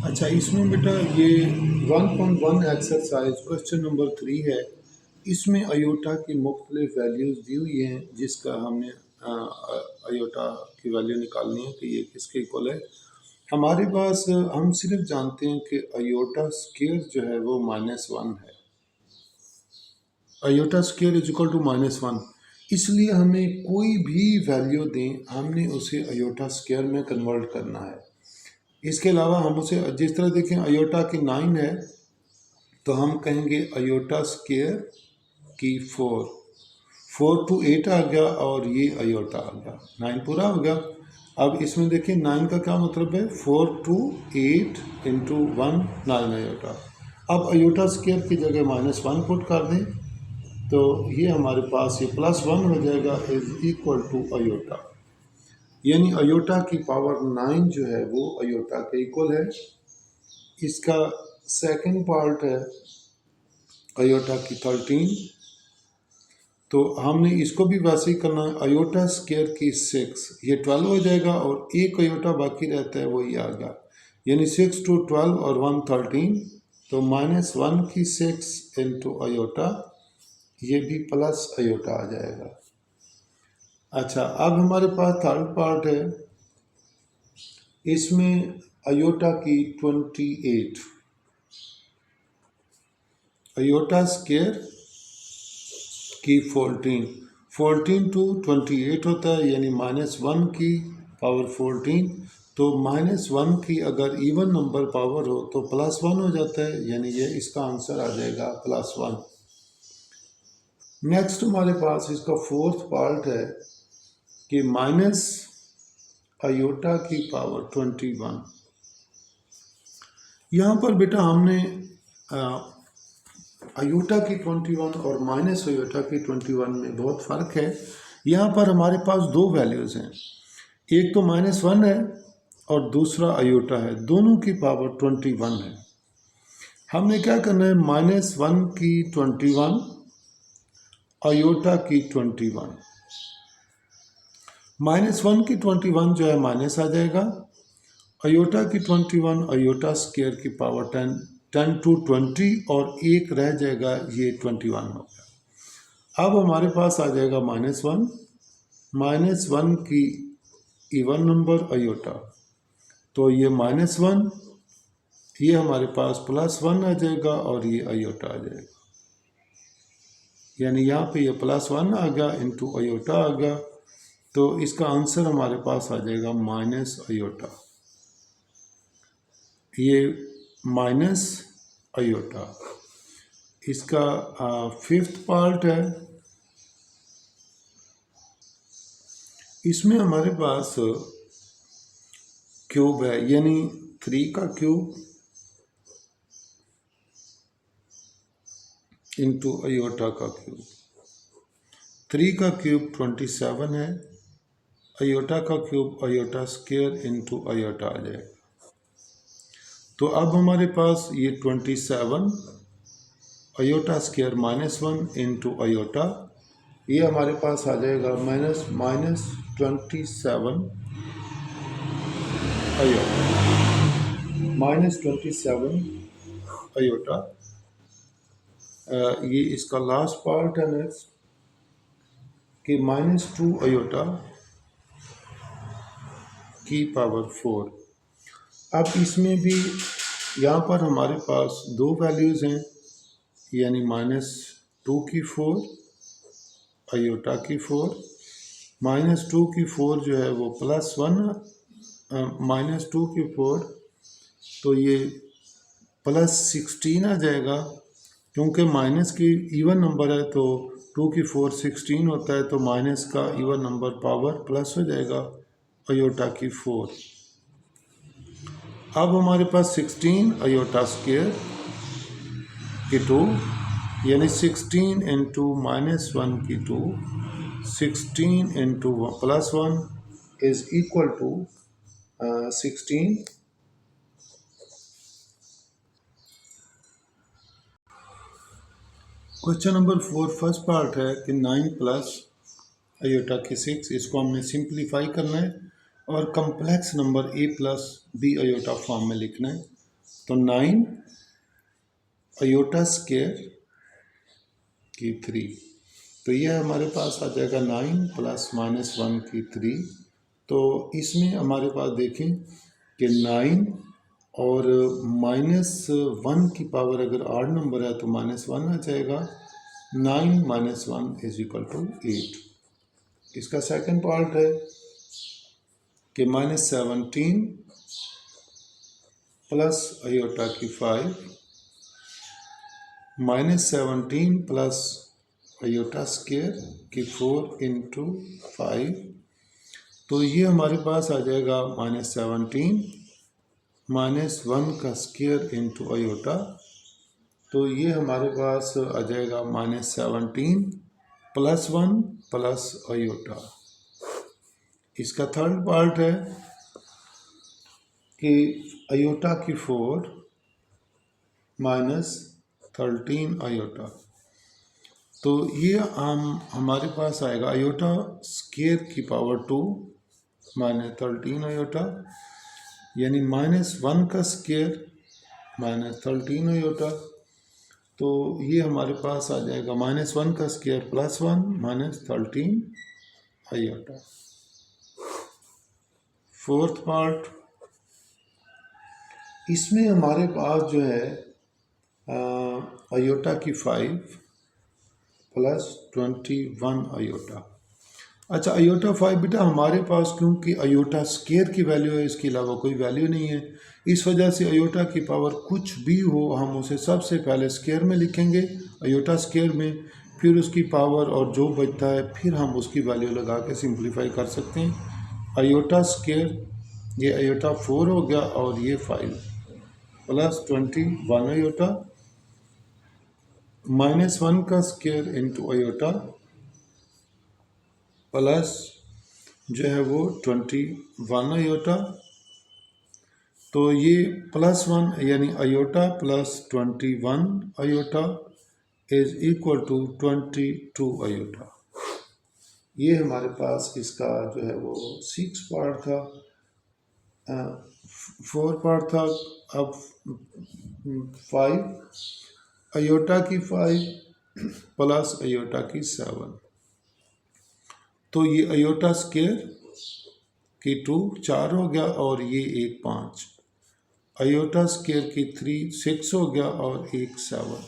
अच्छा, इसमें बेटा ये 1.1 एक्सरसाइज क्वेश्चन नंबर 3 है। इसमें अयोटा की मुख्तलिफ वैल्यूज़ दी हुई हैं, जिसका हमने अयोटा की वैल्यू निकालनी है कि ये किसके इक्वल है। हमारे पास हम सिर्फ जानते हैं कि अयोटा स्क्वायर जो है वो -1 है। Iota square is equal to -1, इसलिए हमें कोई भी वैल्यू दें, हमने उसे अयोटा स्क्वायर में कन्वर्ट करना है। इसके अलावा हम उसे जिस तरह देखें, अयोटा की 9 है तो हम कहेंगे अयोटा स्क्वायर की 4 to 8 आ गया और ये अयोटा आ गया, 9 पूरा हो गया। अब इसमें देखिए 9 का क्या मतलब है, 4 to 8 into 1 9 अयोटा। अब अयोटा स्क्वायर की जगह -1 पुट कर दें तो ये हमारे पास ये +1 हो जाएगा, इज इक्वल टू अयोटा। यानी अयोटा की पावर 9 जो है वो अयोटा के इक्वल है। इसका सेकंड पार्ट है अयोटा की 13, तो हमने इसको भी वैसे ही करना है। अयोटा स्क्वायर की 6, ये 12 हो जाएगा और एक अयोटा बाकी रहता है, वो ये आ गया। यानी 6 to 12 और 1 13, तो -1 की 6 इंटू अयोटा, ये भी प्लस अयोटा आ जाएगा। अच्छा, अब हमारे पास थर्ड पार्ट है, इसमें अयोटा की 28, अयोटा स्क्वायर की 14 to 28 होता है, यानी -1 की पावर 14। तो -1 की अगर इवन नंबर पावर हो तो +1 हो जाता है, यानी ये इसका आंसर आ जाएगा +1। नेक्स्ट हमारे पास इसका फोर्थ पार्ट है कि माइनस अयोटा की पावर 21। यहाँ पर बेटा हमने अयोटा की 21 और माइनस अयोटा की 21 में बहुत फ़र्क है। यहाँ पर हमारे पास दो वैल्यूज़ हैं, एक तो -1 है और दूसरा अयोटा है, दोनों की पावर 21 है। हमने क्या करना है, -1 की 21 अयोटा की 21, -1 की 21 जो है माइनस आ जाएगा, अयोटा की 21 अयोटा स्क्वायर की पावर 10 to 20 और एक रह जाएगा, ये 21 हो गया। अब हमारे पास आ जाएगा -1 की इवन नंबर अयोटा, तो ये -1, ये हमारे पास +1 आ जाएगा और ये अयोटा आ जाएगा। यानी यहाँ पे ये +1 आ गया इंटू अयोटा आ गया, तो इसका आंसर हमारे पास आ जाएगा माइनस अयोटा। ये माइनस अयोटा। इसका फिफ्थ पार्ट है, इसमें हमारे पास क्यूब है, यानी 3 का क्यूब इंटू अयोटा का क्यूब। 3 का क्यूब 27 है, अयोटा का cube iota square into iota आ जाएगा। तो अब हमारे पास ये 27 अयोटा स्क्वायर -1 इंटू अयोटा, ये हमारे पास आ जाएगा -27 अयोटा, -27 अयोटा। ये इसका लास्ट पार्ट है नेक्स्ट कि -2 अयोटा की पावर 4। अब इसमें भी यहाँ पर हमारे पास दो वैल्यूज़ हैं, यानी -2 की 4 अयोटा की 4, -2 की 4 जो है वो +1, -2 की 4 तो ये +16 आ जाएगा, क्योंकि माइनस की इवन नंबर है तो 2 की 4 16 होता है, तो माइनस का इवन नंबर पावर प्लस हो जाएगा अयोटा की 4। अब हमारे पास 16 अयोटा स्क्वायर की 2, यानी 16 इंटू -1 की 2, 16 into +1 is equal to 16। Question number 4 first part है कि 9 प्लस अयोटा की 6, इसको हमने सिंप्लीफाई करना है और complex number a plus B iota form में लिखना है। तो 9 अयोटा स्क्वायर की 3, तो ये हमारे पास आ जाएगा 9 प्लस -1 की 3। तो इसमें हमारे पास देखें कि 9 और -1 की पावर अगर ऑड नंबर है तो -1 आ जाएगा। 9 - 1 इज इक्वल टू 8। इसका सेकंड पार्ट है कि -17 प्लस अयोटा की 5, -17 प्लस अयोटा स्क्वायर की 4 इंटू 5, तो ये हमारे पास आ जाएगा -17 -1 का स्क्वायर इंटू अयोटा, तो ये हमारे पास आ जाएगा -17 प्लस 1 प्लस अयोटा। इसका थर्ड पार्ट है कि अयोटा की 4 -13 अयोटा, तो ये हमारे पास आएगा अयोटा स्क्वायर की पावर 2 -13 अयोटा, यानी -1 का स्क्वायर -13 अयोटा, तो ये हमारे पास आ जाएगा -1 का स्क्वायर +1 -13 अयोटा। फोर्थ पार्ट, इसमें हमारे पास जो है अयोटा की 5 प्लस 21 अयोटा। अच्छा, अयोटा 5 बेटा हमारे पास क्योंकि अयोटा स्क्वायर की वैल्यू है, इसके अलावा कोई वैल्यू नहीं है, इस वजह से अयोटा की पावर कुछ भी हो हम उसे सबसे पहले स्क्वायर में लिखेंगे, अयोटा स्क्वायर में, फिर उसकी पावर और जो बचता है फिर हम उसकी वैल्यू लगा के सिंप्लीफाई कर सकते हैं। अयोटा स्क्वायर, ये अयोटा 4 हो गया और ये 5 प्लस 21 अयोटा, -1 का स्क्वायर इंटू अयोटा प्लस जो है वो 21 अयोटा, तो ये +1 यानी iota plus 21 iota is equal to 22 iota. ये हमारे पास इसका जो है वो 6 पार्ट था, 4 पार्ट था। अब 5 अयोटा की 5 प्लस अयोटा की 7, तो ये अयोटा स्क्वायर की 2 4 हो गया और ये 1 5, अयोटा स्क्वायर की 3 6 हो गया और 1 7,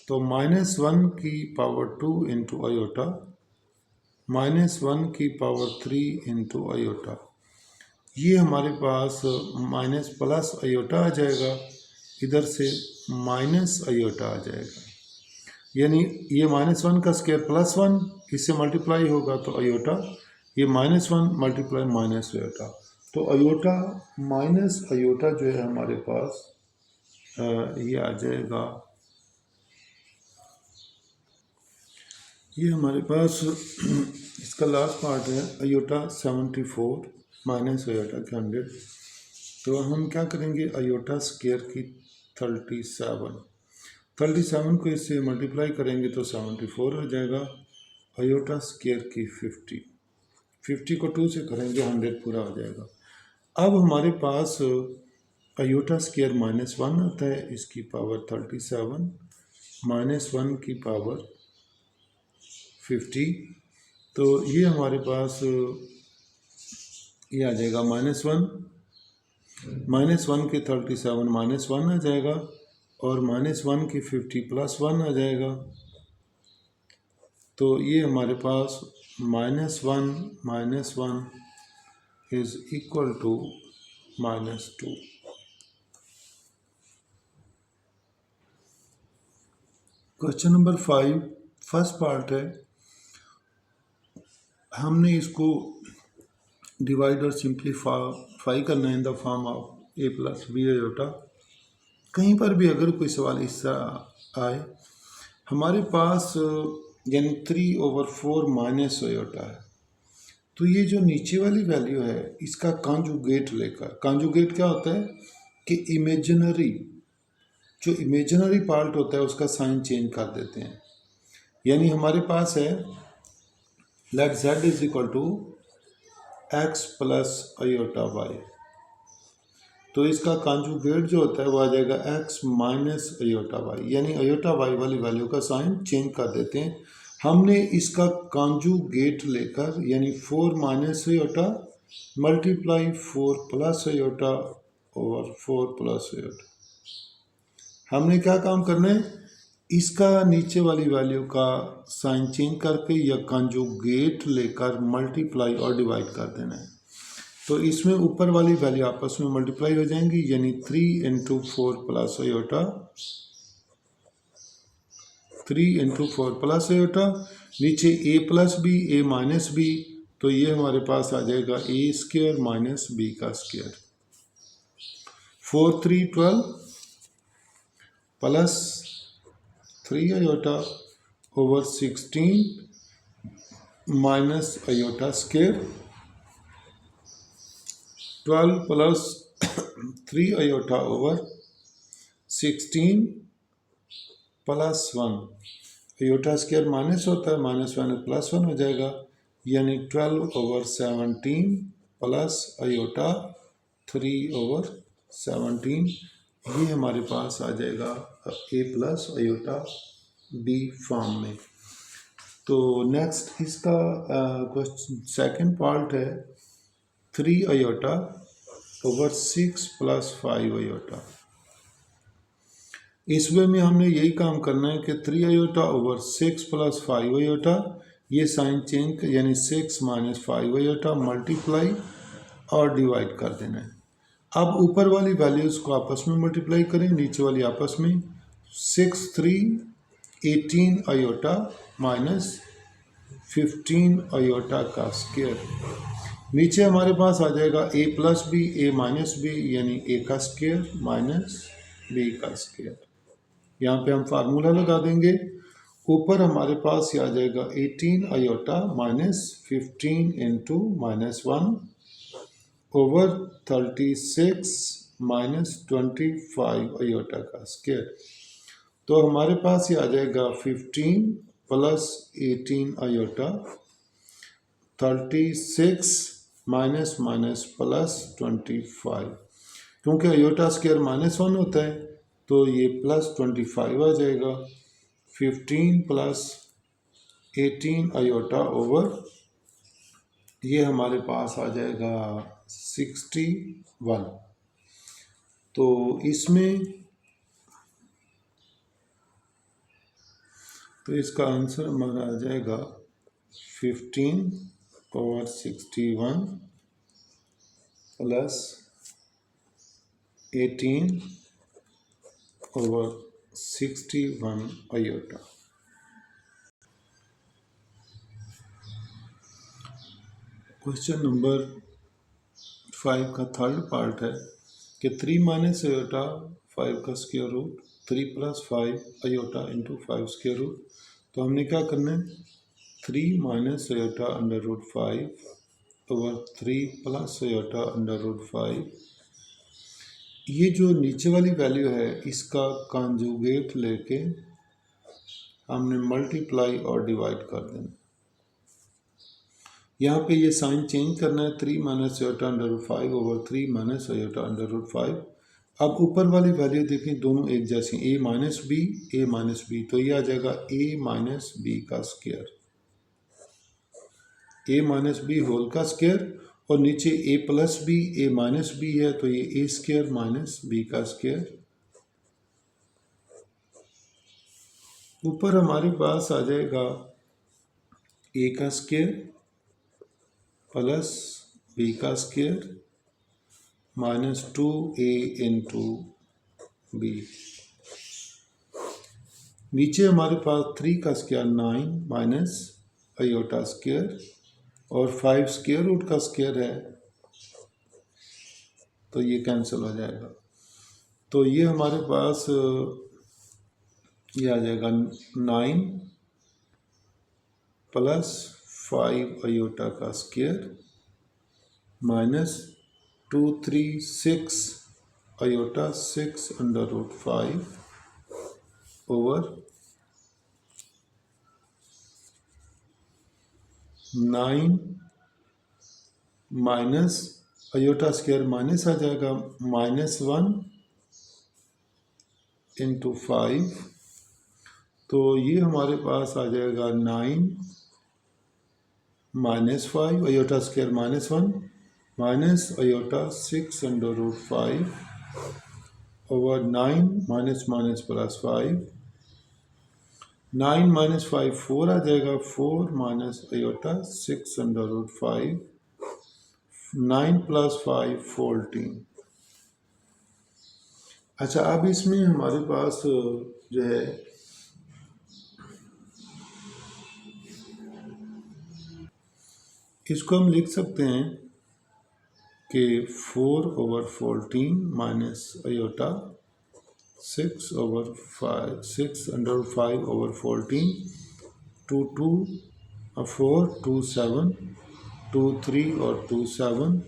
तो -1 की पावर 2 इंटू अयोटा -1 की पावर 3 इंटू अयोटा, ये हमारे पास माइनस प्लस अयोटा आ जाएगा, इधर से माइनस अयोटा आ जाएगा, यानी ये -1 का स्क्वायर +1 इससे मल्टीप्लाई होगा तो अयोटा, ये -1 मल्टीप्लाई माइनस अयोटा, तो अयोटा माइनस अयोटा जो है हमारे पास ये आ जाएगा, ये हमारे पास इसका लास्ट पार्ट है अयोटा 74 माइनस अयोटा की 100, तो हम क्या करेंगे अयोटा स्क्वायर की 37 को इससे मल्टीप्लाई करेंगे तो 74 हो जाएगा, अयोटा स्क्वायर की 50 को 2 से करेंगे 100 पूरा हो जाएगा। अब हमारे पास अयोटा स्क्वायर -1 आता है, इसकी पावर 37 -1 की पावर 50, तो ये हमारे पास ये आ जाएगा -1 के 37 -1 आ जाएगा और -1 की 50 +1 आ जाएगा, तो ये हमारे पास -1 is equal to -2। Question number 5 first part है, हमने इसको डिवाइड और सिंप्लीफाई करना है in the form of a + b iota. कहीं पर भी अगर कोई सवाल इस तरह आए, हमारे पास यानी 3/4 माइनस अयोटा है, तो ये जो नीचे वाली वैल्यू है इसका कॉन्जुगेट लेकर, कॉन्जुगेट क्या होता है कि जो इमेजिनरी पार्ट होता है उसका साइन चेंज कर देते हैं, यानी हमारे पास है let z is equal to x plus iota y, तो इसका कॉन्जुगेट जो होता है वो आ जाएगा x माइनस अयोटा वाई, यानी अयोटा वाई वाली वैल्यू का साइन चेंज कर देते हैं। हमने इसका कॉन्जुगेट लेकर यानी 4 minus iota multiply 4 plus aorta over 4 plus aorta. हमने क्या काम करना है, इसका नीचे वाली वैल्यू का साइन चेंज करके या कॉन्जुगेट लेकर मल्टीप्लाई और डिवाइड कर देना है। तो इसमें ऊपर वाली वैल्यू आपस में मल्टीप्लाई हो जाएंगी, यानी 3 into 4 plus iota, 3 into 4 plus iota, नीचे a plus B a minus B, तो ये हमारे पास आ जाएगा a स्क्वायर माइनस बी का square. 4 3 12 plus 3 iota over 16 minus iota square, 12 plus 3 iota over 16 plus 1, iota square minus होता है, माइनस माइनस प्लस 1 हो जाएगा, यानी 12 ओवर 17 प्लस अयोटा 3 ओवर 17। ये हमारे पास आ जाएगा a plus iota b form में। तो नेक्स्ट इसका क्वेश्चन सेकंड पार्ट है 3 अयोटा ओवर 6 प्लस 5 अयोटा। इस वे में हमने यही काम करना है कि 3 अयोटा ओवर 6 प्लस 5 अयोटा, ये साइन चेंज यानी 6 माइनस 5 अयोटा मल्टीप्लाई और डिवाइड कर देना है। अब ऊपर वाली वैल्यूज़ को आपस में मल्टीप्लाई करें, नीचे वाली आपस में। 6 3 18 अयोटा माइनस 15 अयोटा का स्क्वायर, नीचे हमारे पास आ जाएगा a plus B a minus B, यानी a का स्क्वायर माइनस b का स्क्वायर। यहाँ पे हम फार्मूला लगा देंगे। ऊपर हमारे पास ये आ जाएगा 18 iota minus 15 into minus 1 over 36 minus 25 iota का स्क्वायर। तो हमारे पास ये आ जाएगा 15 plus 18 iota 36 minus minus plus 25, क्योंकि अयोटा स्क्वायर माइनस 1 होता है तो ये प्लस 25 आ जाएगा। 15 प्लस 18 अयोटा ओवर ये हमारे पास आ जाएगा 61। तो इसमें तो इसका आंसर हमारा आ जाएगा 15 over 61 plus 18 over 61 iota. Question number 5 का थर्ड पार्ट है कि 3 माइनस अयोटा 5 का square root 3 plus 5 iota into 5 square root. तो हमने क्या करना है, 3 minus iota under root 5 over 3 plus iota under root 5। ये जो नीचे वाली वैल्यू है इसका कॉन्जुगेट लेके हमने मल्टीप्लाई और डिवाइड कर देना। यहाँ पे ये साइन चेंज करना है, 3 minus iota under root 5 over 3 minus iota under root 5। अब ऊपर वाली वैल्यू देखें, दोनों एक जैसी, a माइनस बी, तो ये आ जाएगा a माइनस बी का square, a minus B whole का स्क्वायर, और नीचे a plus B a minus B है तो ये a स्क्वायर माइनस बी का स्क्वायर। ऊपर हमारे पास आ जाएगा a का स्क्वायर प्लस बी का square minus 2a into B. नीचे हमारे पास 3 का स्क्वायर 9 माइनस अयोटा स्क्वायर और 5 स्क्वायर रूट का स्क्वायर है तो ये कैंसिल हो जाएगा। तो ये हमारे पास ये आ जाएगा 9 प्लस 5 अयोटा का square minus 2 3 6 iota 6 under root 5 over 9 minus iota square minus आ जाएगा -1 इंटू 5, तो ये हमारे पास आ जाएगा 9 -5 iota square -1 minus iota 6√5 over 9 minus minus plus 5, 9 - 5 4 आ जाएगा, 4 माइनस अयोटा 6√5, 9 + 5 14। अच्छा, अब इसमें हमारे पास जो है इसको हम लिख सकते हैं कि 4/14 माइनस अयोटा 6/5 6/5/14 2 2 4 2 7 2 3 और 2 7,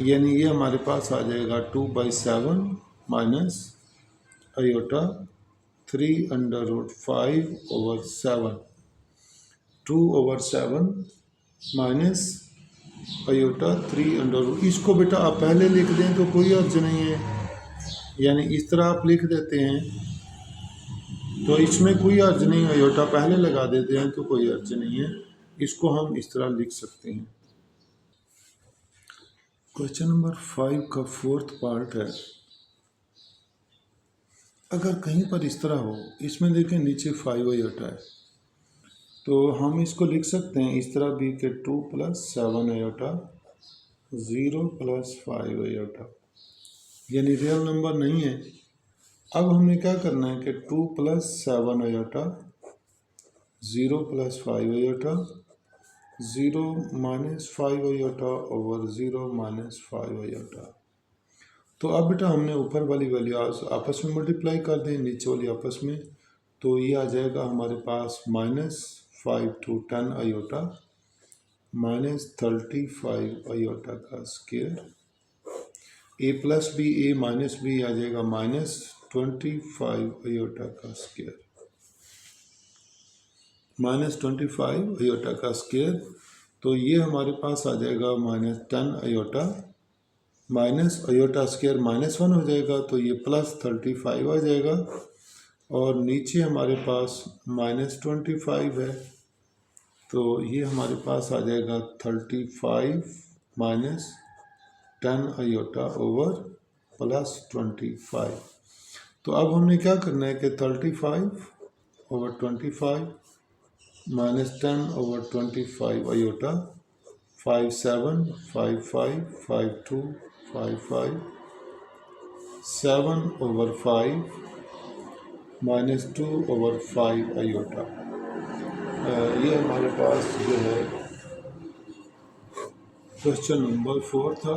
यानी ये हमारे पास आ जाएगा 2/7 माइनस अयोटा 3√5/7 2/7 माइनस अयोटा 3 इसको बेटा आप पहले लिख दें तो कोई अर्ज नहीं है, यानी इस तरह आप लिख देते हैं तो इसमें कोई अर्ज नहीं, अयोटा पहले लगा देते हैं तो कोई अर्ज नहीं है, इसको हम इस तरह लिख सकते हैं। क्वेश्चन नंबर 5 का 4th पार्ट है, अगर कहीं पर इस तरह हो, इसमें देखें नीचे 5 अयोटा है, तो हम इसको लिख सकते हैं इस तरह भी कि 2 + 7 अयोटा 0 + 5 अयोटा, यानी रियल नंबर नहीं है। अब हमने क्या करना है कि 2 + 7 iota 0 + 5 iota 0 - 5 iota over 0 - 5 iota. तो अब बेटा हमने ऊपर वाली वैल्यू आपस में मल्टीप्लाई कर दें, नीचे वाली आपस में, तो ये आ जाएगा हमारे पास -5 to 10 अयोटा -35 अयोटा का square, a + b a - b आ जाएगा -25 अयोटा का स्क्वायर, -25 अयोटा का स्क्वायर, तो ये हमारे पास आ जाएगा -10 अयोटा, माइनस अयोटा स्क्वायर -1 हो जाएगा, तो ये +35 आ जाएगा, और नीचे हमारे पास -25 है, तो ये हमारे पास आ जाएगा 35 - 10 अयोटा ओवर +25। तो अब हमने क्या करना है कि 35/25 -10 over 25 अयोटा 5 7 5 5 5 2 5 5 7/5 -2/5 अयोटा। ये हमारे पास जो है क्वेश्चन नंबर 4 था।